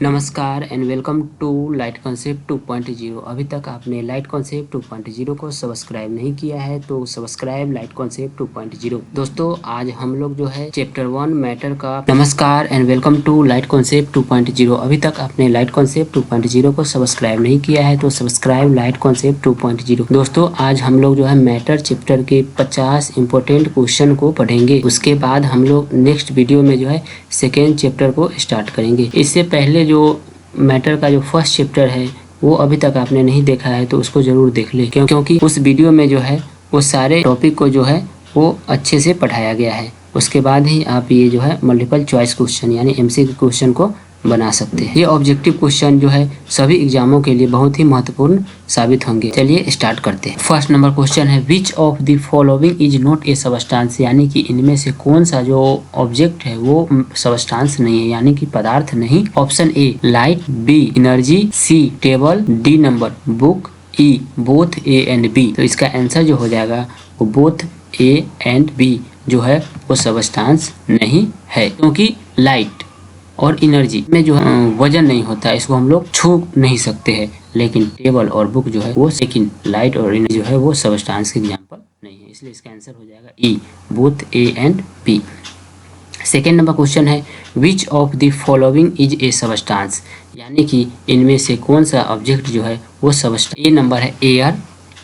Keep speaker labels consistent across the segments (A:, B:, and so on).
A: नमस्कार and welcome to light concept 2.0। अभी तक आपने लाइट कॉन्सेप्ट 2.0 को सब्सक्राइब नहीं किया है तो सब्सक्राइब लाइट कॉन्सेप्ट 2.0। दोस्तों आज हम लोग जो है चैप्टर 1 मैटर का नमस्कार and welcome to light concept 2.0। अभी तक आपने लाइट कॉन्सेप्ट 2.0 को सब्सक्राइब नहीं किया है तो सब्सक्राइब लाइट कॉन्सेप्ट 2.0। दोस्तों आज हम लोग जो है मैटर चैप्टर के 50 इंपॉर्टेंट क्वेश्चन को पढ़ेंगे। उसके बाद हम लोग नेक्स्ट वीडियो में जो है सेकेंड चैप्टर को स्टार्ट करेंगे। इससे पहले जो मैटर का जो फर्स्ट चैप्टर है वो अभी तक आपने नहीं देखा है तो उसको जरूर देख ले, क्योंकि उस वीडियो में जो है वो सारे टॉपिक को जो है वो अच्छे से पढ़ाया गया है। उसके बाद ही आप ये जो है मल्टीपल चॉइस क्वेश्चन यानी एमसीक्यू क्वेश्चन को बना सकते हैं। ये ऑब्जेक्टिव क्वेश्चन जो है सभी एग्जामों के लिए बहुत ही महत्वपूर्ण साबित होंगे। चलिए स्टार्ट करते हैं। फर्स्ट नंबर क्वेश्चन है which of the following is not A substance, यानी कि इनमें से कौन सा जो ऑब्जेक्ट है वो सबस्टांस नहीं है यानी कि पदार्थ नहीं। Option A light, B energy, C table, D number book, E both A and B. तो इसका आंसर जो हो जाएगा वो बोथ ए एंड बी जो है वो सबस्टांस नहीं है, क्योंकि लाइट और एनर्जी में जो है वजन नहीं होता है, इसको हम लोग छू नहीं सकते हैं। लेकिन टेबल और बुक जो है वो, लेकिन लाइट और एनर्जी जो है वो सबस्टांस के एग्जाम्पल नहीं है, इसलिए इसका आंसर हो जाएगा E both A and B. Second number question है which of the following is a substance, यानी कि इनमें से कौन सा ऑब्जेक्ट जो है वो सबस्टांस। ए नंबर है air,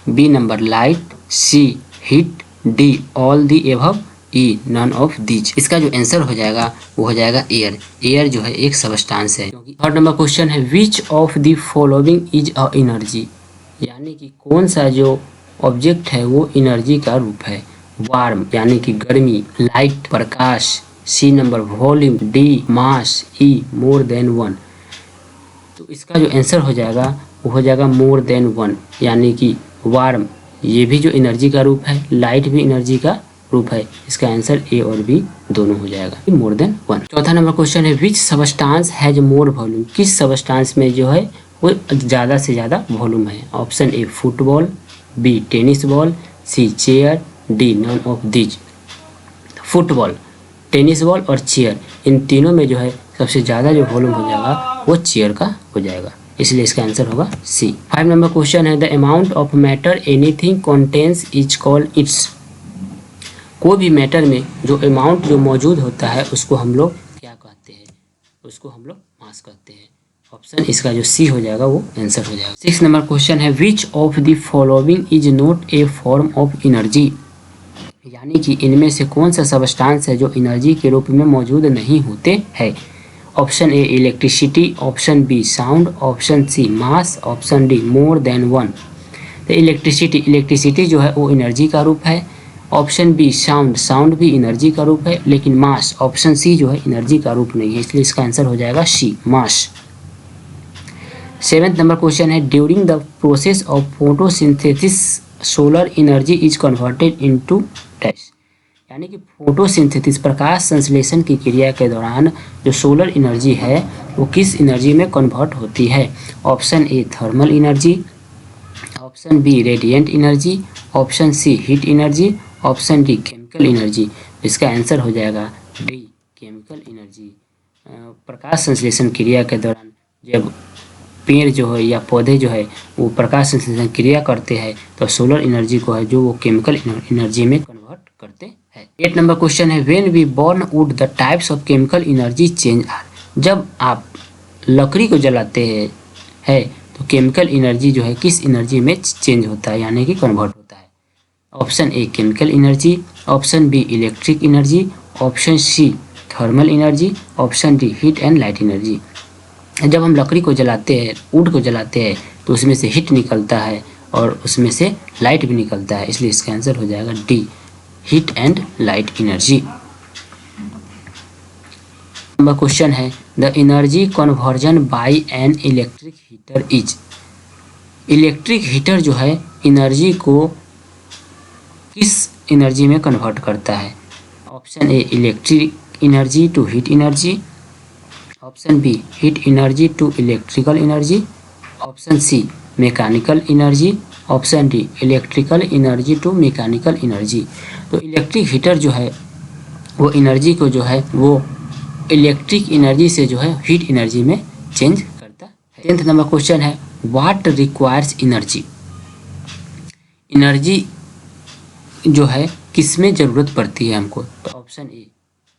A: B number light, C heat, D all the above, E none of these. इसका जो आंसर हो जाएगा वो हो जाएगा एयर। एयर जो है एक सबस्टांस है। थर्ड नंबर क्वेश्चन है which of the following is a energy, यानी कि कौन सा जो ऑब्जेक्ट है वो एनर्जी का रूप है। वार्म यानी कि गर्मी, लाइट प्रकाश, सी नंबर वॉल्यूम, डी मास, ई मोर देन वन। तो इसका जो आंसर हो जाएगा वो हो जाएगा मोर देन वन, यानी कि वार्म ये भी जो एनर्जी का रूप है, लाइट भी एनर्जी का रूप है। इसका आंसर ए और बी दोनों हो जाएगा मोर देन वन। चौथा नंबर क्वेश्चन है which substance has more volume, किस सबस्टांस में जो है वो ज़्यादा से ज़्यादा वॉल्यूम है। Option A football, B tennis ball, C chair, D none of these. Football, tennis ball और चेयर, इन तीनों में जो है सबसे ज़्यादा जो वॉल्यूम हो जाएगा वो चेयर का हो जाएगा, इसलिए इसका आंसर होगा सी। 5 नंबर क्वेश्चन है the amount of matter anything contains is called its, कोई भी मैटर में जो अमाउंट जो मौजूद होता है उसको हम लोग क्या कहते हैं, उसको हम लोग मास कहते हैं। ऑप्शन इसका जो सी हो जाएगा वो आंसर हो जाएगा। 6 नंबर क्वेश्चन है which of the following is not A form of energy, यानी कि इनमें से कौन सा सबस्टांस है जो एनर्जी के रूप में मौजूद नहीं होते हैं। Option A electricity, option B sound, option C mass, option D more than one. तो इलेक्ट्रिसिटी जो है वो एनर्जी का रूप है। ऑप्शन बी साउंड भी एनर्जी का रूप है, लेकिन मास ऑप्शन सी जो है एनर्जी का रूप नहीं है, इसलिए इसका आंसर हो जाएगा सी मास। 7th नंबर क्वेश्चन है during the process of photosynthesis solar energy is converted into dash, यानी कि फोटोसिंथेसिस प्रकाश संश्लेषण की क्रिया के दौरान जो सोलर एनर्जी है वो किस एनर्जी में कन्वर्ट होती है। Option A thermal energy, option B radiant energy, option C heat energy, option D chemical energy. इसका आंसर हो जाएगा डी केमिकल एनर्जी। प्रकाश संश्लेषण क्रिया के दौरान जब पेड़ जो है या पौधे जो है वो प्रकाश संश्लेषण क्रिया करते हैं तो सोलर एनर्जी को है जो वो केमिकल एनर्जी में कन्वर्ट करते हैं। 8 नंबर क्वेश्चन है when we burn wood the types of chemical energy change are, जब आप लकड़ी को जलाते हैं तो केमिकल एनर्जी जो है किस एनर्जी में चेंज होता है यानी कि कन्वर्ट होता है। Option A chemical energy, option B electric energy, option C thermal energy, option D heat and light energy. जब हम लकड़ी को जलाते हैं, वुड को जलाते हैं तो उसमें से हीट निकलता है और उसमें से लाइट भी निकलता है, इसलिए इसका आंसर हो जाएगा D heat and light energy. Number question है the energy conversion by an electric heater is, electric heater जो है एनर्जी को किस एनर्जी में कन्वर्ट करता है। Option A electric energy to heat energy, option B heat energy to electrical energy, option C mechanical energy, option D electrical energy to mechanical energy. तो electric heater जो है वो एनर्जी को जो है वो इलेक्ट्रिक एनर्जी से जो है हीट एनर्जी में चेंज करता है। 10th नंबर क्वेश्चन है व्हाट रिक्वायर्स एनर्जी। एनर्जी जो है किसमें ज़रूरत पड़ती है हमको? तो ऑप्शन ए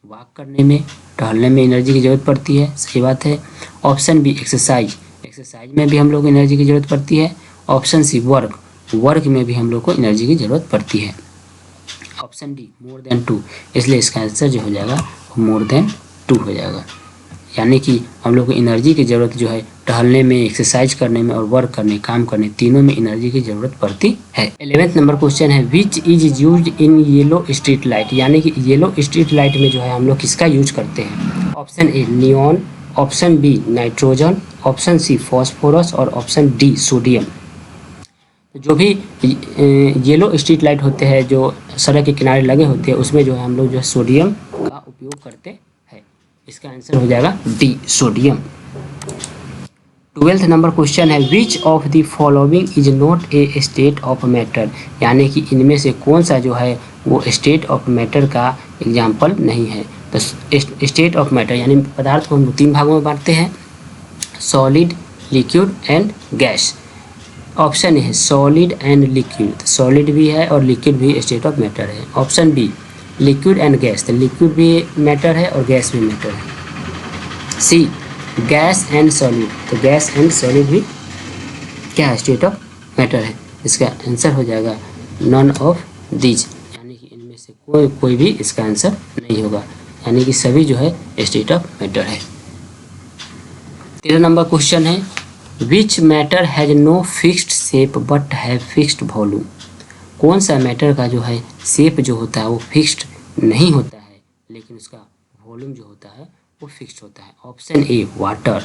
A: वॉक करने में, टहलने में एनर्जी की ज़रूरत पड़ती है, सही बात है। ऑप्शन बी एक्सरसाइज, एक्सरसाइज में भी हम लोग को एनर्जी की ज़रूरत पड़ती है। ऑप्शन सी वर्क, वर्क में भी हम लोग को एनर्जी की ज़रूरत पड़ती है। ऑप्शन डी मोर देन 2, इसलिए इसका आंसर जो हो जाएगा मोर देन 2 हो जाएगा। यानी कि हम लोग को एनर्जी की ज़रूरत जो है टहलने में, एक्सरसाइज करने में और वर्क करने, काम करने, तीनों में एनर्जी की ज़रूरत पड़ती है। 11th नंबर क्वेश्चन है which is used in yellow street light. यानी कि येलो स्ट्रीट लाइट में जो है हम लोग किसका यूज करते हैं? Option A neon, option B nitrogen, option C phosphorus और ऑप्शन डी सोडियम। जो भी येलो स्ट्रीट लाइट होते हैं जो सड़क के किनारे लगे होते हैं उसमें जो है हम लोग जो है सोडियम का उपयोग करते हैं। इसका आंसर हो जाएगा D sodium. 12th number question है which of the following is not A state of matter. यानी कि इनमें से कौन सा जो है वो स्टेट ऑफ मैटर का एग्जाम्पल नहीं है? तो स्टेट ऑफ मैटर यानी पदार्थ को हम 3 भागों में बांटते हैं, solid, liquid and gas. Option A है सॉलिड एंड लिक्विड, सॉलिड भी है और लिक्विड भी स्टेट ऑफ मैटर है। Option B liquid and gas, तो लिक्विड भी मैटर है और गैस भी मैटर है। सी गैस एंड सॉलिड, तो गैस एंड सॉलिड भी क्या है? स्टेट ऑफ मैटर है। इसका आंसर हो जाएगा नॉन ऑफ दीज, यानी कि इनमें से कोई भी इसका आंसर नहीं होगा, यानी कि सभी जो है स्टेट ऑफ मैटर है। 13 नंबर क्वेश्चन है which matter has no fixed shape but have fixed volume. कौन सा मैटर का जो है शेप जो होता है वो फिक्स्ड नहीं होता है लेकिन उसका वॉल्यूम जो होता है वो फिक्स्ड होता है? Option A water,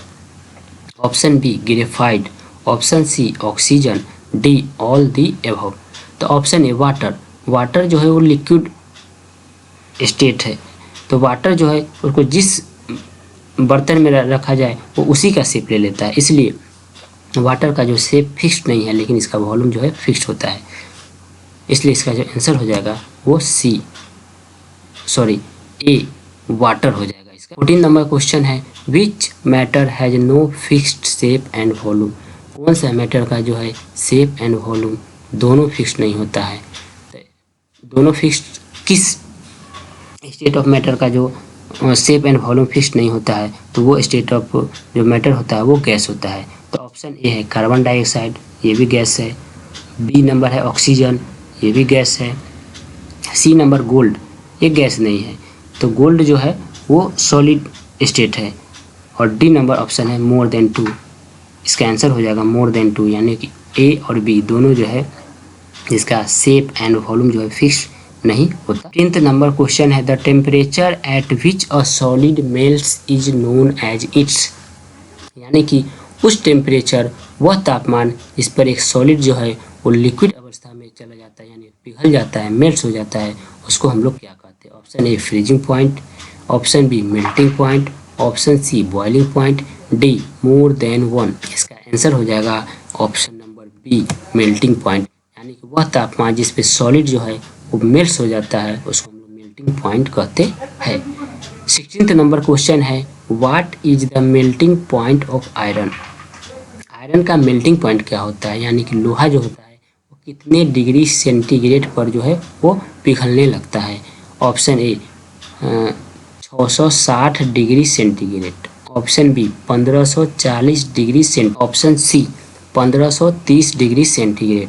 A: option B graphite, option C oxygen, D all the above. तो ऑप्शन ए वाटर, वाटर जो है वो लिक्विड स्टेट है, तो वाटर जो है उसको जिस बर्तन में रखा जाए वो उसी का शेप ले लेता है, इसलिए वाटर का जो शेप फिक्स्ड नहीं है लेकिन इसका वॉल्यूम जो है फिक्स्ड होता है, इसलिए इसका जो आंसर हो जाएगा वो ए वाटर हो जाएगा इसका। 14 नंबर क्वेश्चन है which matter has no fixed shape and volume. कौन सा मैटर का जो है शेप एंड वॉल्यूम दोनों फिक्स्ड नहीं होता है? दोनों फिक्स्ड किस स्टेट ऑफ मैटर का जो शेप एंड वॉल्यूम फिक्स्ड नहीं होता है? तो वो स्टेट ऑफ जो मैटर होता है वो गैस होता है। तो ऑप्शन ए है कार्बन डाइऑक्साइड, ये भी गैस है। बी नंबर है ऑक्सीजन, ये भी गैस है। सी नंबर गोल्ड, ये गैस नहीं है, तो गोल्ड जो है वो सॉलिड स्टेट है। और डी नंबर ऑप्शन है मोर देन 2, इसका आंसर हो जाएगा मोर देन 2, यानी कि ए और बी दोनों जो है इसका शेप एंड वॉल्यूम जो है फिक्स नहीं होता। 10th नंबर क्वेश्चन है the temperature at which a solid melts is known as its. यानी कि उस टेम्परेचर, वह तापमान जिस पर एक सॉलिड जो है वो लिक्विड अवस्था में चला जाता है, यानी पिघल जाता है, मेल्ट हो जाता है, उसको हम लोग क्या कहते हैं? Option A freezing point, option B melting point, option C boiling point, D more than 1। इसका आंसर हो जाएगा option number B melting point, यानी कि वह तापमान जिस पे सॉलिड जो है वो मेल्ट हो जाता है उसको हम लोग मेल्टिंग पॉइंट कहते हैं। 16th नंबर क्वेश्चन है what is the melting point of iron. Iron का मेल्टिंग पॉइंट क्या होता है? यानी कि लोहा जो होता है वो कितने डिग्री सेंटीग्रेड पर जो है वो पिघलने लगता है? Option A 660 degree centigrade, option B 1540 degree cent, option C 1530 degree centigrade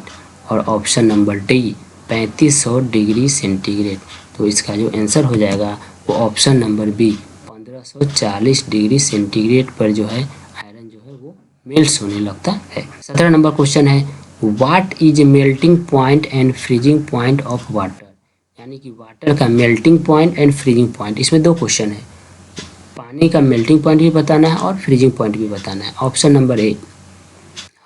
A: और option number D 3500 degree centigrade. तो इसका जो आंसर हो जाएगा वो option number B 1540 degree centigrade पर जो है आयरन जो है वो मेल्ट होने लगता है। 17 नंबर क्वेश्चन है what is melting point and freezing point of water. यानी कि वाटर का melting point and freezing point, इसमें 2 क्वेश्चन है, पानी का मेल्टिंग पॉइंट भी बताना है और फ्रीजिंग पॉइंट भी बताना है। Option number A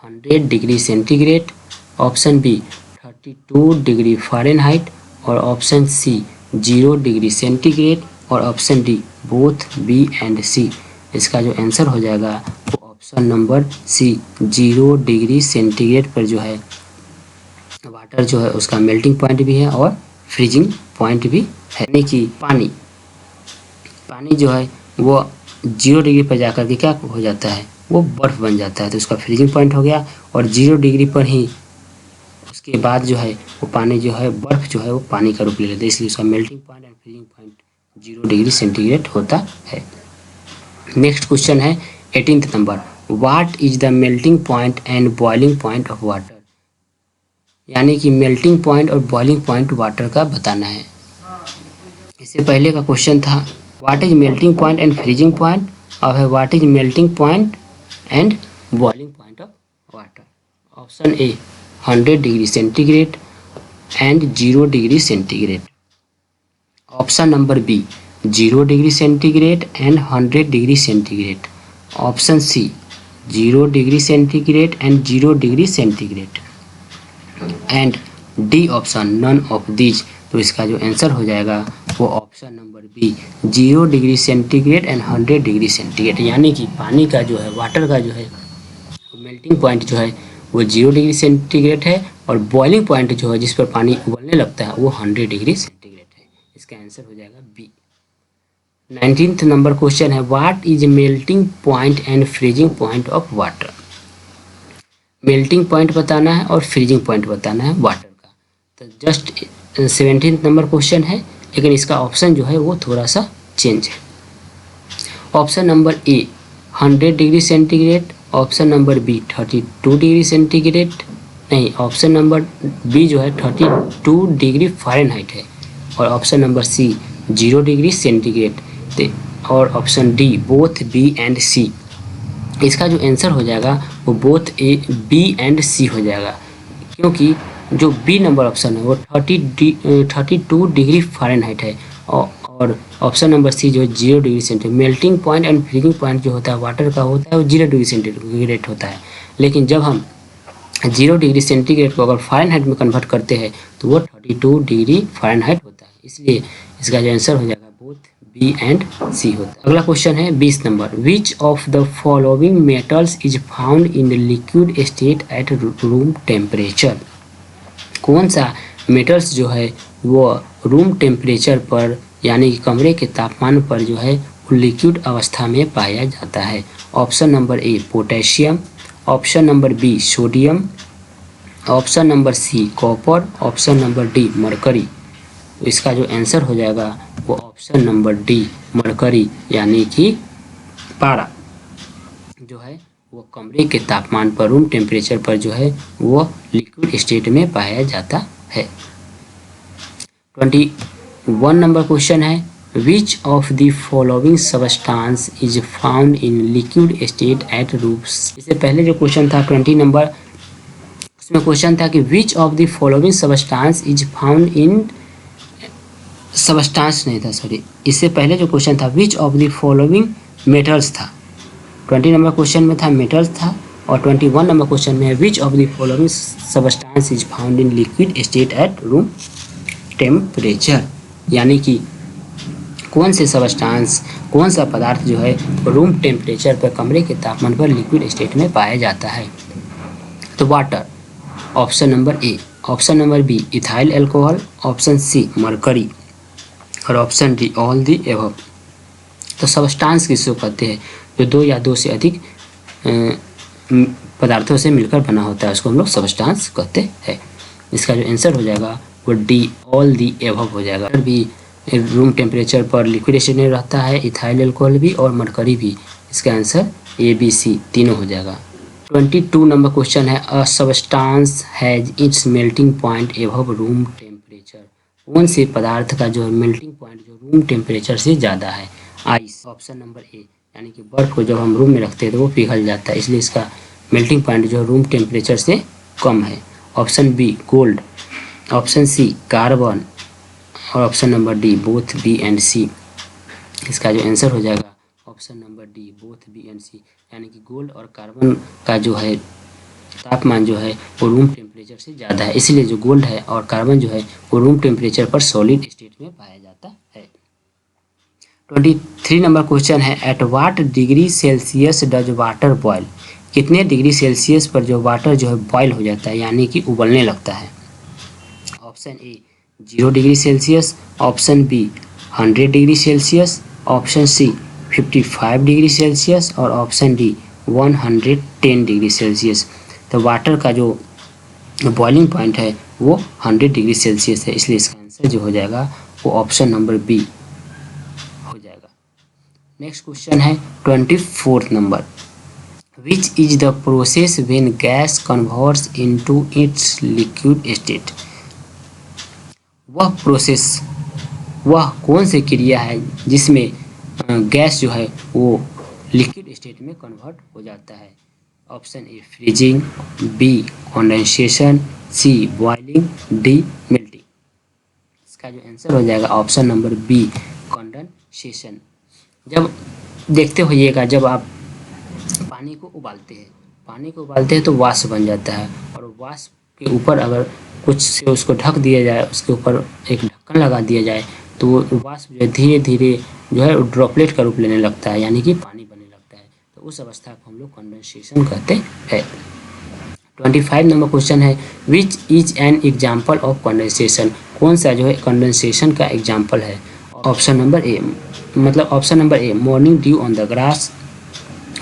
A: 100 degree centigrade, option B 32 degree Fahrenheit और ऑप्शन सी 0 डिग्री सेंटीग्रेड और option D both B and C. इसका जो आंसर हो जाएगा वो option number C 0 degree centigrade पर जो है वाटर जो है उसका मेल्टिंग पॉइंट भी है और फ्रीजिंग पॉइंट भी है। यानी कि पानी जो है वो 0 डिग्री पर जाकर के क्या हो जाता है, वो बर्फ़ बन जाता है, तो उसका फ्रीजिंग पॉइंट हो गया। और 0 डिग्री पर ही उसके बाद जो है वो पानी जो है, बर्फ़ जो है वो पानी का रूप ले लेता है, इसलिए उसका melting point and freezing point 0 degree centigrade होता है। नेक्स्ट क्वेश्चन है 18th number, what is the melting point and boiling point of water. यानी कि मेल्टिंग पॉइंट और बॉइलिंग पॉइंट वाटर का बताना है। इससे पहले का क्वेश्चन था what is melting point and freezing point, और है what is melting point and boiling point of water. Option A 100 degree centigrade and 0 degree centigrade. Option number B 0 degree centigrade and 100 degree centigrade. Option C 0 degree centigrade and 0 degree centigrade. And D option none of these. तो इसका जो answer हो जाएगा वो option number B 0 degree centigrade and 100 degree centigrade. यानी कि पानी का जो है, वाटर का जो है मेल्टिंग पॉइंट जो है वो 0 डिग्री सेंटीग्रेड है, और बॉइलिंग पॉइंट जो है जिस पर पानी उबलने लगता है वो 100 डिग्री सेंटीग्रेड है। इसका आंसर हो जाएगा बी। 19th नंबर क्वेश्चन है what is melting point and freezing point of water. Melting point बताना है और फ्रीजिंग पॉइंट बताना है वाटर का। तो जस्ट 17th नंबर क्वेश्चन है, लेकिन इसका ऑप्शन जो है वो थोड़ा सा चेंज है। Option number A 100 degree centigrade, option number B 32 degree centigrade, नहीं, ऑप्शन नंबर बी जो है 32 डिग्री फ़ारेनहाइट है, और option number C 0 degree centigrade, और option D both B and C. इसका जो आंसर हो जाएगा वो both A B and C हो जाएगा, क्योंकि जो बी नंबर ऑप्शन है वो 32 डिग्री फ़ारेनहाइट है, और ऑप्शन नंबर सी जो है 0 degree centigrade. Melting point and freezing point जो होता है वाटर का होता है वो 0 डिग्री सेंटीग्रेड होता है, लेकिन जब हम 0 डिग्री सेंटीग्रेड को अगर फ़ारेनहाइट में कन्वर्ट करते हैं तो वो 32 डिग्री फ़ारेनहाइट होता है। इसलिए इसका जो आंसर हो जाएगा बोथ बी एंड सी होता है। अगला क्वेश्चन है 20 number, which of the following metals is found in liquid state at room temperature. कौन सा मेटल्स जो है वो रूम टेम्परेचर पर यानी कि कमरे के तापमान पर जो है वो लिक्विड अवस्था में पाया जाता है। Option number A potassium, option number B sodium, option number C copper, option number D mercury. इसका जो आंसर हो जाएगा वो ऑप्शन नंबर डी मरकरी, यानी कि पारा जो है वो कमरे के तापमान पर, रूम टेम्परेचर पर जो है वो लिक्विड स्टेट में पाया जाता है। 21 नंबर क्वेश्चन है which of the following substance is found in liquid state at room. इससे पहले जो क्वेश्चन था 20 नंबर, उसमें क्वेश्चन था कि विच of the following substance is found in, substance नहीं था सॉरी, इससे पहले जो क्वेश्चन था विच ऑफ द फॉलोइंग मेटल्स था। 20 नंबर क्वेश्चन में था मेटल्स था, और 21 नंबर क्वेश्चन में है which of the following substance is found in liquid state at room temperature. यानी कि कौन से सबस्टांस, कौन सा पदार्थ जो है रूम टेम्परेचर पर, कमरे के तापमान पर लिक्विड स्टेट में पाया जाता है। तो water, option number A, option number B ethyl alcohol, option C mercury, और option D all the above. तो सबस्टांस किसको कहते हैं, जो दो या दो से अधिक पदार्थों से मिलकर बना होता है उसको हम लोग सबस्टांस कहते हैं। इसका जो आंसर हो जाएगा वो डी ऑल दी एबव हो जाएगा। भी रूम टेम्परेचर पर लिक्विड स्टेट में रहता है, इथाइल एल्कोहल भी और मरकरी भी। इसका आंसर ए बी सी तीनों हो जाएगा। 22 नंबर क्वेश्चन है a substance has its melting point above room temperature. कौन से पदार्थ का जो है मेल्टिंग पॉइंट जो रूम टेम्परेचर से ज़्यादा है। आइस, ऑप्शन नंबर ए, यानी कि बर्फ़ को जब हम रूम में रखते हैं तो वो पिघल जाता है, इसलिए इसका मेल्टिंग पॉइंट जो रूम टेम्परेचर से कम है। Option B gold, option C carbon, और option number D both B and C. इसका जो आंसर हो जाएगा option number D both B and C, यानी कि गोल्ड और कार्बन का जो है तापमान जो है वो रूम टेम्परेचर से ज़्यादा है, इसलिए जो गोल्ड है और कार्बन जो है वो रूम टेम्परेचर पर सॉलिड स्टेट में पाया जाता है। 23 नंबर क्वेश्चन है at what degree Celsius does water boil. कितने डिग्री सेल्सियस पर जो वाटर जो है बॉयल हो जाता है, यानी कि उबलने लगता है। Option A 0 degree Celsius, option B 100 degree Celsius, option C 55 degree Celsius, और ऑप्शन डी 110 डिग्री सेल्सियस। तो वाटर का जो बॉइलिंग पॉइंट है वो 100 डिग्री सेल्सियस है, इसलिए इसका आंसर जो हो जाएगा वो ऑप्शन नंबर बी हो जाएगा। नेक्स्ट क्वेश्चन है 24 number, which is the process when gas converts into its liquid state. वह कौन सी क्रिया है जिसमें गैस जो है वो लिक्विड स्टेट में कन्वर्ट हो जाता है। Option A freezing, B condensation, C boiling, D melting. इसका जो आंसर हो जाएगा ऑप्शन नंबर बी कंडेंसेशन। जब देखते होइएगा, जब आप पानी को उबालते हैं तो वाष्प बन जाता है, और वाष्प के ऊपर अगर कुछ से उसको ढक दिया जाए, उसके ऊपर एक ढक्कन लगा दिया जाए, तो वो वाष्प जो है धीरे धीरे जो है ड्रॉपलेट का रूप लेने लगता है, यानी कि पानी बनने लगता है। तो उस अवस्था को हम लोग कंडेंसेशन कहते हैं। 25 नंबर क्वेश्चन है, which is an example of condensation. कौन सा जो है कंडेंसेशन का एग्जाम्पल है। Option number A morning dew on the grass,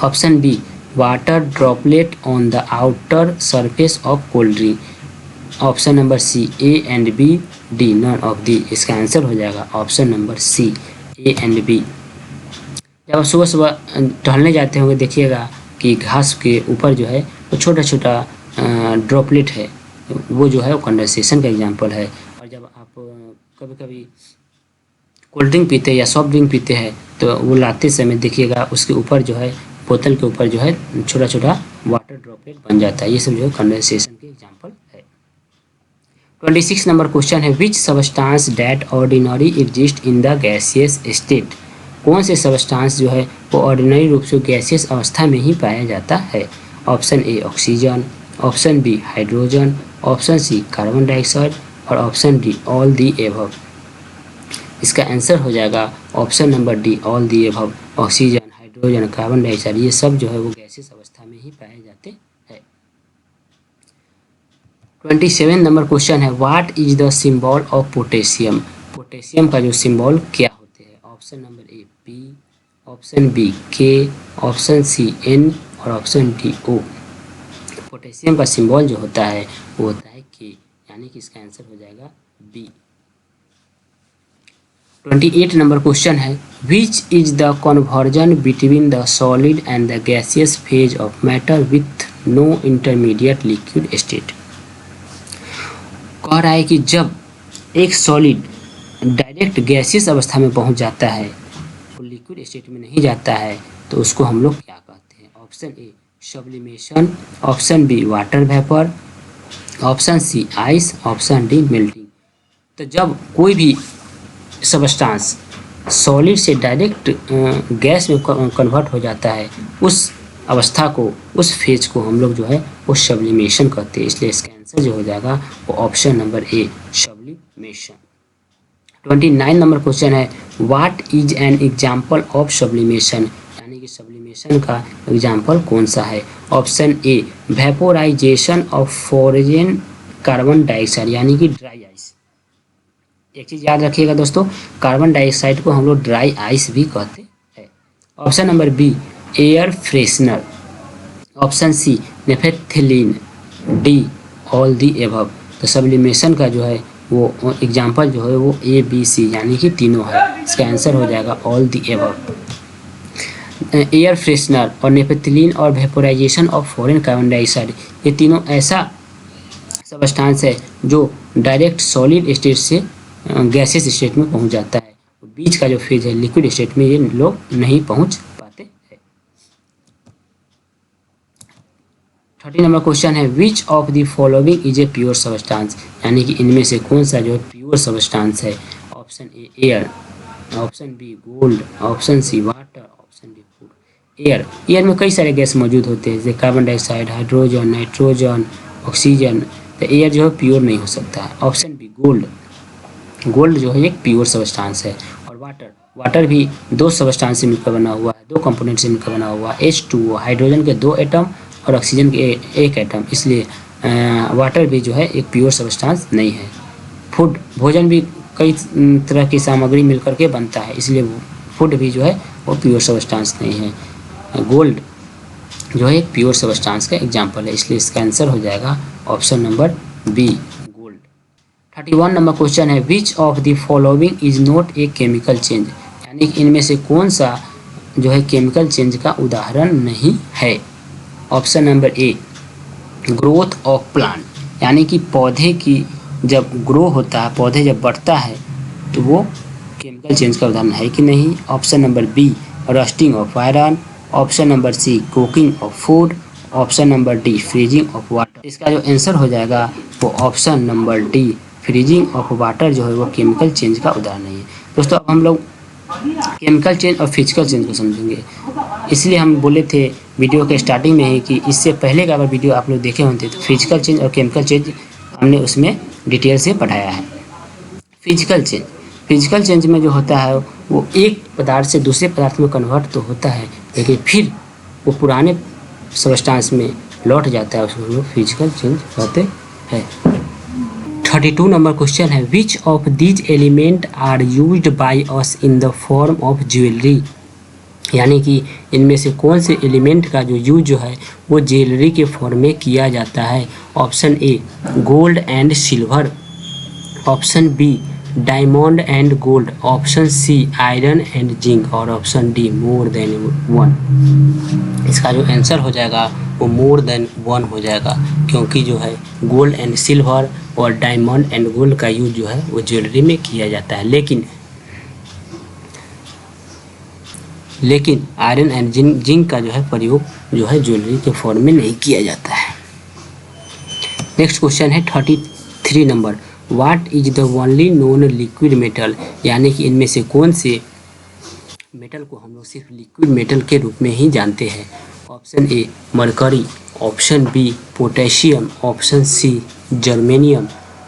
A: option B water droplet on the outer surface of cold drink, option number C A and B, D none of the. इसका answer हो जाएगा option number C A and B. जब आप सुबह सुबह टहलने जाते होंगे, देखिएगा कि घास के ऊपर जो है वो छोटा छोटा ड्रॉपलेट है, वो जो है वो कंडेंसेशन का एग्जाम्पल है। और जब आप कभी कभी कोल्ड ड्रिंक पीते हैं या सॉफ्ट ड्रिंक पीते हैं, तो वो लाते समय देखिएगा उसके ऊपर जो है, बोतल के ऊपर जो है छोटा छोटा वाटर ड्रॉपलेट बन जाता है। ये सब जो है कंडेंसेशन के एग्जाम्पल है। 26 नंबर क्वेश्चन है, which substance that ordinary exist in the gaseous state. कौन से सबस्टांस जो है वो ऑर्डिनरी रूप से गैसियस अवस्था में ही पाया जाता है। Option A oxygen, option B hydrogen, option C carbon dioxide, और option D all the above. इसका आंसर हो जाएगा option number D all the above. Oxygen, hydrogen, carbon dioxide, ये सब जो है वो गैसियस अवस्था में ही पाए जाते हैं। 27 नंबर क्वेश्चन है, what is the symbol of potassium. Potassium का जो सिंबल क्या होते हैं। Option number A P, option B K, option C N, और ऑप्शन डी ओ। पोटेशियम का सिंबल जो होता है वो होता है के, यानी कि इसका आंसर हो जाएगा बी। 28 नंबर क्वेश्चन है, which is the conversion between the solid and the gaseous phase of matter with no intermediate liquid state. कह रहा है कि जब एक सॉलिड डायरेक्ट गैसियस अवस्था में पहुंच जाता है, वो लिक्विड स्टेट में नहीं जाता है, तो उसको हम लोग क्या कहते हैं। Option A sublimation, option B water vapour, option C ice, option D melting. तो जब कोई भी सबस्टांस सॉलिड से डायरेक्ट गैस में कन्वर्ट हो जाता है, उस अवस्था को, उस फेज को हम लोग जो है वो सब्लिमेशन कहते हैं। इसलिए इसका आंसर जो हो जाएगा वो option number A sublimation. 29 number question है, what is an example of sublimation, यानी कि सब्लिमेशन का एग्जाम्पल कौन सा है। Option A vaporisation of foreign carbon dioxide, यानी कि ड्राई आइस। एक चीज़ याद रखिएगा दोस्तों, कार्बन डाइऑक्साइड को हम लोग ड्राई आइस भी कहते हैं। Option number B air freshener, option C naphthalene, D all the above. तो सब्लिमेशन का जो है वो एग्जाम्पल जो है वो ए बी सी, यानी कि तीनों है। इसका आंसर हो जाएगा all the above. Air freshener और नेफेथिलीन और vaporisation of foreign carbon dioxide, ये तीनों ऐसा सबस्टांस है जो डायरेक्ट सॉलिड स्टेट से गैसियस स्टेट में पहुंच जाता है। बीच का जो फेज है लिक्विड स्टेट में, ये लोग नहीं पहुंच पाते हैं। 30 नंबर क्वेश्चन है, which of the following is a pure substance, यानी कि इनमें से कौन सा जो है प्योर सबस्टांस है। Option A air, option B gold, option C water, option D food. Air में कई सारे गैस मौजूद होते हैं, जैसे carbon dioxide, hydrogen, nitrogen, oxygen. तो एयर जो है प्योर नहीं हो सकता है। ऑप्शन बी गोल्ड जो है एक प्योर सबस्टांस है। और वाटर भी दो सबस्टांस से मिलकर बना हुआ है, दो कंपोनेंट से मिलकर बना हुआ है। H2O हाइड्रोजन के 2 एटम और ऑक्सीजन के 1 एटम, इसलिए वाटर भी जो है एक प्योर सबस्टांस नहीं है। भोजन भी कई तरह की सामग्री मिलकर के बनता है, इसलिए फूड भी जो है वो प्योर सबस्टांस नहीं है। गोल्ड जो है एक प्योर सबस्टांस का एग्जाम्पल है, इसलिए इसका आंसर हो जाएगा option number B gold. 31 number question है which of the following is not a chemical change, यानी कि इनमें से कौन सा जो है केमिकल चेंज का उदाहरण नहीं है। Option number a growth of plant, यानी कि पौधे की जब ग्रो होता है, पौधे जब बढ़ता है तो वो केमिकल चेंज का उदाहरण है कि नहीं। Option number B rusting of iron. Option number C cooking of food. Option number D freezing of water. इसका जो आंसर हो जाएगा वो option number D freezing of water जो है वो केमिकल चेंज का उदाहरण नहीं है। दोस्तों अब हम लोग केमिकल चेंज और फिजिकल चेंज को समझेंगे, इसलिए हम बोले थे वीडियो के स्टार्टिंग में ही कि इससे पहले का अगर वीडियो आप लोग देखे होते तो फिजिकल चेंज और केमिकल चेंज हमने उसमें डिटेल से पढ़ाया है। फिजिकल चेंज में जो होता है वो एक पदार्थ से दूसरे पदार्थ में कन्वर्ट तो होता है, लेकिन फिर वो पुराने सबस्टांस में लौट जाता है, उसको हम लोग फिजिकल चेंज कहते हैं। 32 नंबर क्वेश्चन है which of these element are used by us in the form of jewellery, यानी कि इनमें से कौन से एलिमेंट का जो यूज जो है वो ज्वेलरी के फॉर्म में किया जाता है। Option A gold and silver. Option B diamond and gold. Option C iron and zinc. और option D more than one. इसका जो आंसर हो जाएगा वो मोर देन वन हो जाएगा, क्योंकि जो है गोल्ड एंड सिल्वर और डायमंड एंड गोल्ड का यूज जो है वो ज्वेलरी में किया जाता है, लेकिन आयरन एंड जिंक का जो है प्रयोग जो है ज्वेलरी के फॉर्म में नहीं किया जाता है। नेक्स्ट क्वेश्चन है 33 number what is the only known liquid metal, यानी कि इनमें से कौन से मेटल को हम लोग सिर्फ लिक्विड मेटल के रूप में ही जानते हैं। Option A mercury. Option B potassium. Option C germanium.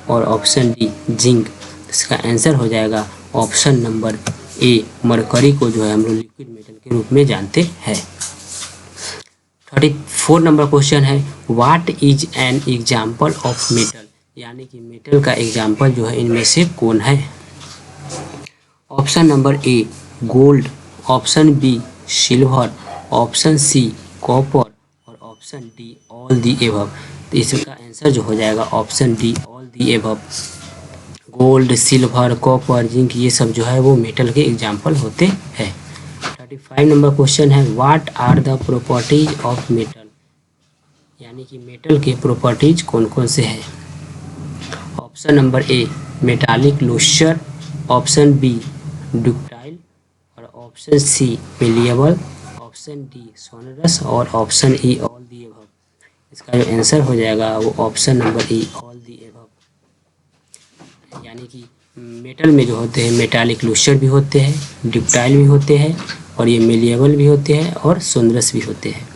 A: और ऑप्शन डी जिंक। इसका आंसर हो जाएगा ऑप्शन नंबर ए मरकरी को जो है हम लोग लिक्विड मेटल के रूप में जानते हैं। 34 नंबर क्वेश्चन है what is an example of metal, यानी कि मेटल का एग्जाम्पल जो है इनमें से कौन है। Option number A gold. Option B silver. Option C copper. और option D all the above. तो इसका आंसर जो हो जाएगा option D all the above. Gold silver copper zinc ये सब जो है वो मेटल के एग्जाम्पल होते हैं। 35 नंबर क्वेश्चन है what are the properties of metal, यानी कि मेटल के प्रॉपर्टीज कौन कौन से हैं। Option number A metallic lustre. Option B ductile. और option C malleable. Option D sonorous. और option E all the above. इसका जो आंसर हो जाएगा वो option number E all the above, यानी कि मेटल में जो होते हैं मेटालिक लूस्चर भी होते हैं, डक्टाइल भी होते हैं और ये मेलिएबल भी होते हैं और सोनरस भी होते हैं।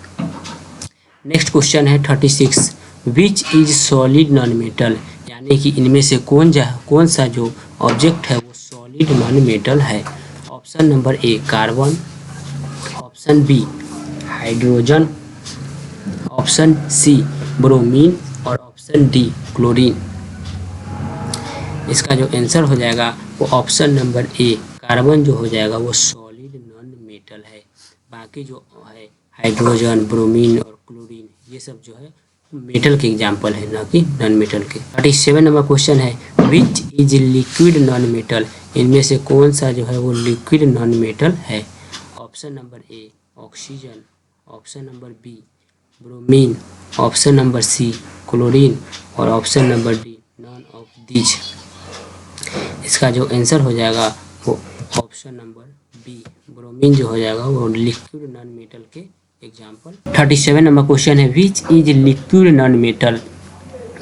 A: नेक्स्ट क्वेश्चन है 36 which is solid non metal, यानी कि इनमें से कौन सा जो ऑब्जेक्ट है वो सॉलिड नॉन मेटल है। Option number A carbon. Option B hydrogen. Option C bromine. और ऑप्शन डी क्लोरीन। इसका जो आंसर हो जाएगा वो ऑप्शन नंबर ए कार्बन जो हो जाएगा वो सॉलिड नॉन मेटल है। बाकी जो है हाइड्रोजन ब्रोमीन और क्लोरीन ये सब जो है मेटल के एग्जाम्पल है, ना कि नॉन मेटल के। 37 नंबर क्वेश्चन है which is liquid non metal, इनमें से कौन सा जो है वो लिक्विड नॉन मेटल है। Option number A oxygen. Option number B bromine. Option number C chlorine. और option number D none of these. इसका जो आंसर हो जाएगा वो ऑप्शन नंबर बी ब्रोमीन जो हो जाएगा वो लिक्विड नॉन मेटल के एग्जाम्पल। 37 नंबर क्वेश्चन है which is liquid non metal,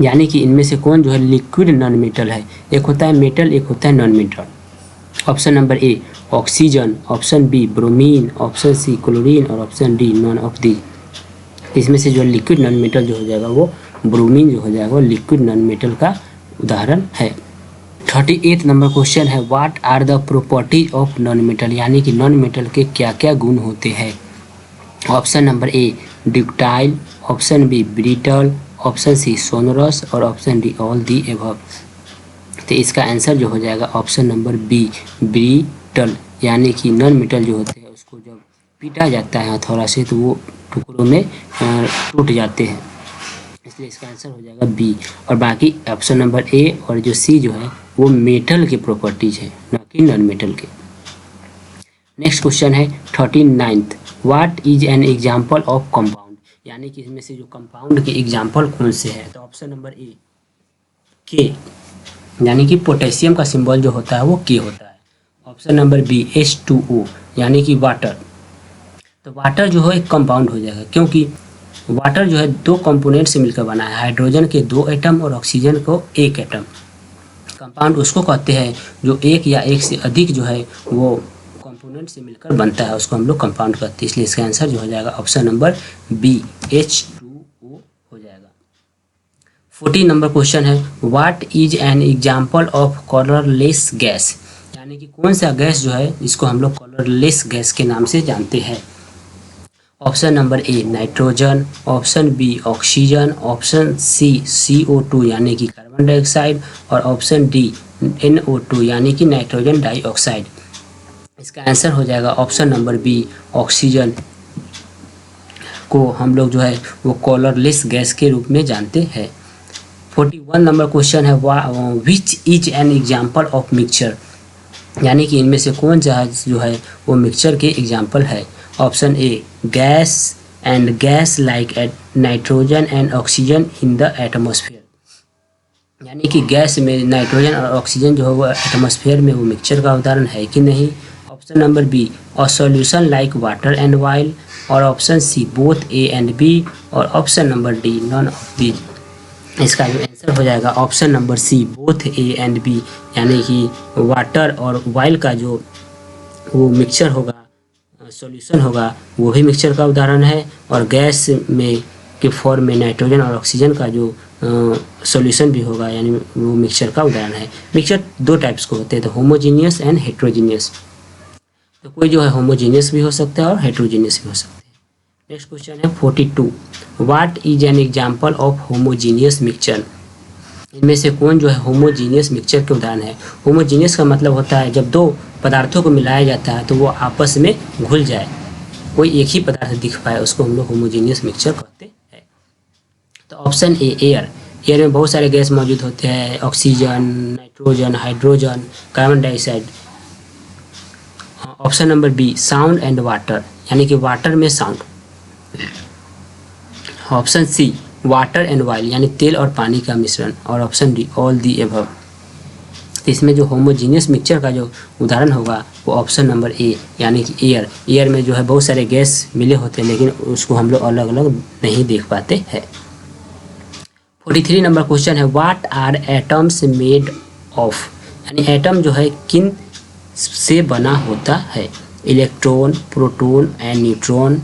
A: यानी कि इनमें से कौन जो है लिक्विड नॉन मेटल है। एक होता है मेटल, एक होता है non metal. Option number A oxygen. Option B bromine. Option C chlorine. और option D none of the. इसमें से जो लिक्विड नॉन मेटल जो हो जाएगा वो ब्रोमीन जो हो जाएगा वो लिक्विड नॉन मेटल का उदाहरण है। 38 नंबर क्वेश्चन है what are the properties of non metal, यानी कि नॉन मेटल के क्या क्या गुण होते हैं। Option number A ductile. Option B brittle. Option C sonorous. और option D all the above. तो इसका आंसर जो हो जाएगा ऑप्शन नंबर बी ब्रिटल, यानी कि नॉन मेटल जो होते हैं उसको जब पीटा जाता है हथौड़ा से तो वो टुकड़ों में टूट जाते हैं, इसलिए इसका आंसर हो जाएगा बी। और बाकी ऑप्शन नंबर ए और जो सी जो है वो मेटल के प्रॉपर्टीज है, ना कि नॉन मेटल के। नेक्स्ट क्वेश्चन है 39th, what is an example of compound, यानी कि इसमें से जो कंपाउंड के एग्जाम्पल कौन से हैं। तो ऑप्शन नंबर ए के, यानी कि पोटेशियम का सिंबल जो होता है वो के होता है। ऑप्शन नंबर बी H2O, यानी कि वाटर। तो वाटर जो है एक कंपाउंड हो जाएगा, क्योंकि वाटर जो है दो कंपोनेंट से मिलकर बना है, हाइड्रोजन के 2 एटम और ऑक्सीजन को 1 एटम। कंपाउंड उसको कहते हैं जो एक या एक से अधिक जो है वो कंपोनेंट से मिलकर बनता है, उसको हम लोग कंपाउंड कहते हैं। इसलिए इसका आंसर जो हो जाएगा ऑप्शन नंबर बी H2O हो जाएगा। 40 नंबर क्वेश्चन है, what is an example of colourless gas, यानी कि कौन सा गैस जो है जिसको हम लोग कलरलेस गैस के नाम से जानते हैं। Option number A nitrogen, option B oxygen, option C CO2 यानी कि कार्बन डाइऑक्साइड, और ऑप्शन डी NO2 यानी कि नाइट्रोजन डाइऑक्साइड। इसका आंसर हो जाएगा ऑप्शन नंबर बी ऑक्सीजन को हम लोग जो है वो कलरलेस गैस के रूप में जानते हैं। 41 नंबर क्वेश्चन है, which is an example of mixture, यानी कि इनमें से कौन सा जो है वो मिक्सचर के एग्जाम्पल है। Option A gas and gas like nitrogen and oxygen in the atmosphere, यानी कि गैस में नाइट्रोजन और ऑक्सीजन जो है वो एटमॉस्फेयर में वो मिक्सचर का उदाहरण है कि नहीं। Option number B a solution like water and oil, और option C both A and B, और option number D none of these. इसका जो आंसर हो जाएगा option number C both A and B, यानी कि वाटर और ऑयल का जो वो मिक्सचर होगा, सॉल्यूशन होगा, वो भी मिक्सचर का उदाहरण है, और गैस में के फॉर्म में नाइट्रोजन और ऑक्सीजन का जो सॉल्यूशन भी होगा, यानी वो मिक्सचर का उदाहरण है। मिक्सचर 2 टाइप्स के होते हैं, तो होमोजीनियस एंड हेट्रोजीनियस। तो कोई जो है होमोजीनियस भी हो सकता है और हेट्रोजीनियस भी हो सकता है। नेक्स्ट क्वेश्चन है 42, what is an example of homogeneous mixture, इनमें से कौन जो है होमोजीनियस मिक्सचर के उदाहरण है। होमोजीनियस का मतलब होता है जब 2 पदार्थों को मिलाया जाता है तो वो आपस में घुल जाए, कोई एक ही पदार्थ दिख पाए, उसको हम लोग होमोजीनियस मिक्सचर कहते हैं। तो ऑप्शन ए एयर, एयर में बहुत सारे गैस मौजूद होते हैं, oxygen, nitrogen, hydrogen, carbon dioxide. Option number B sound and water, यानी कि वाटर में sound. Option C water and oil, यानी तेल और पानी का मिश्रण, और option D all the above. तो इसमें जो होमोजीनियस मिक्सचर का जो उदाहरण होगा वो ऑप्शन नंबर ए, यानी कि एयर। एयर में जो है बहुत सारे गैस मिले होते हैं, लेकिन उसको हम लोग अलग अलग नहीं देख पाते हैं। 43 नंबर क्वेश्चन है, what are atoms made of, यानी एटम जो है किन से बना होता है। Electron, proton and neutron.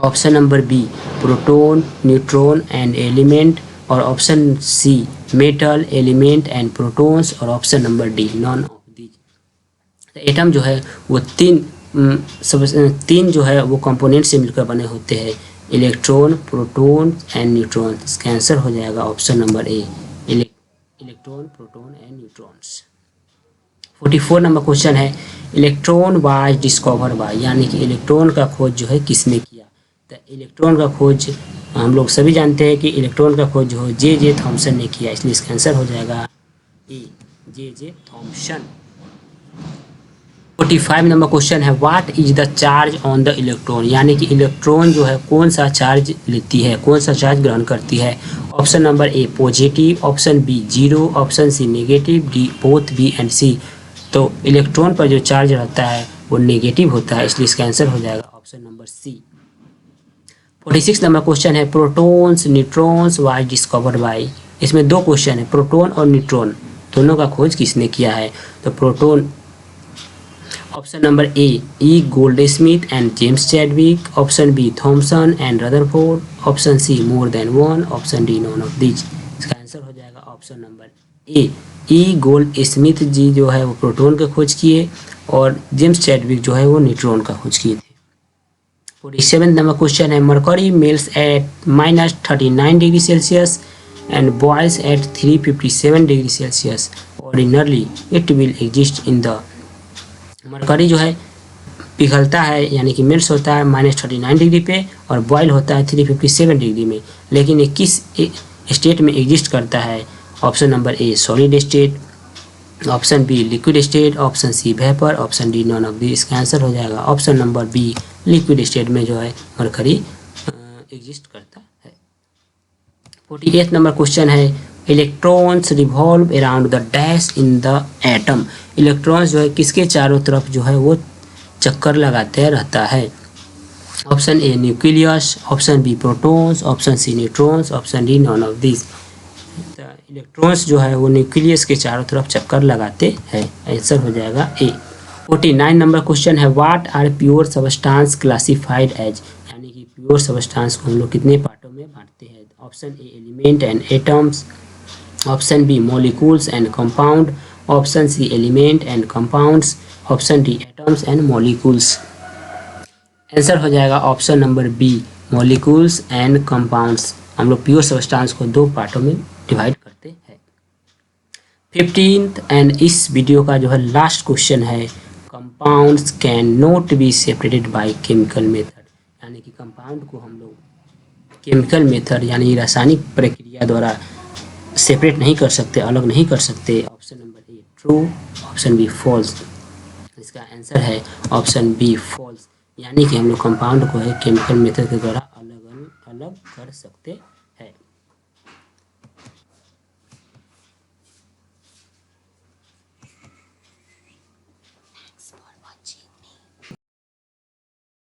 A: Option number B proton, neutron and element, और option C metal, element and protons, और option number D none of these. Atom जो है वो तीन जो है वो कंपोनेंट से मिलकर बने होते हैं, इलेक्ट्रॉन, प्रोटॉन एंड न्यूट्रॉन। इसका आंसर हो जाएगा option number A electron, proton and neutrons. 44 number question है, इलेक्ट्रॉन वाज डिस्कवर बाय, यानी कि इलेक्ट्रॉन का खोज जो है किसने किया। तो इलेक्ट्रॉन का खोज हम लोग सभी जानते हैं कि इलेक्ट्रॉन का खोज जो J.J. थॉमसन ने किया, इसलिए इसका आंसर हो जाएगा ए J.J. थॉमसन। 45 नंबर क्वेश्चन है, what is the charge on the electron, यानी कि इलेक्ट्रॉन जो है कौन सा चार्ज लेती है, कौन सा चार्ज ग्रहण करती है। Option number A positive, option B 0, option C negative, D both B and C. तो इलेक्ट्रॉन पर जो चार्ज रहता है वो नेगेटिव होता है, इसलिए इसका आंसर हो जाएगा option number C. 46 number question है, protons neutrons was discovered by, इसमें 2 क्वेश्चन है, प्रोटॉन और न्यूट्रॉन दोनों का खोज किसने किया है। तो proton option number A Goldsmith and James Chadwick, option B Thomson and Rutherford, option C more than one, option D none of these. इसका आंसर हो जाएगा option number A Goldsmith ji जो है वो प्रोटॉन का खोज किए, और जेम्स चैडविक जो है वो न्यूट्रॉन का खोज किए थे। 47 नंबर क्वेश्चन है, mercury melts at -39 degree Celsius and boils at 357 degree Celsius, ordinarily it will exist in the. Mercury जो है पिघलता है यानी कि मेल्ट होता है -39 डिग्री पे और बॉयल होता है 357 डिग्री में। लेकिन ये किस स्टेट में एग्जिस्ट करता है? Option number A solid state, option B liquid state, option C vapour, option D none of the. इसका आंसर हो जाएगा option number B, liquid state में जो है मरकरी एग्जिस्ट करता है। 48 नंबर क्वेश्चन है, electrons revolve around the dash in the atom. Electrons जो है किसके चारों तरफ जो है वो चक्कर लगाते रहता है? Option A nucleus, option B protons, option C neutrons, option D none of this. Electrons जो है वो न्यूक्लियस के चारों तरफ चक्कर लगाते हैं। आंसर हो जाएगा ए। 49 नंबर क्वेश्चन है, what are pure substance classified as. यानी कि प्योर सबस्टांस को हम लोग कितने पार्टों में बांटते हैं? Option A element and atoms, option B molecules and compound, option C element and compounds, option D atoms and molecules. Answer हो जाएगा option number B, molecules and compounds. हम लोग प्योर सबस्टांस को दो पार्टों में डिवाइड करते हैं। 15th एंड इस वीडियो का जो है लास्ट क्वेश्चन है, compounds can not be separated by chemical method. यानी कि कंपाउंड को हम लोग केमिकल मेथड यानी रासायनिक प्रक्रिया द्वारा सेपरेट नहीं कर सकते, अलग नहीं कर सकते। Option number A true, option B false. इसका आंसर है ऑप्शन बी फॉल्स, यानी कि हम लोग कंपाउंड को है केमिकल मेथड के द्वारा अलग अलग कर सकते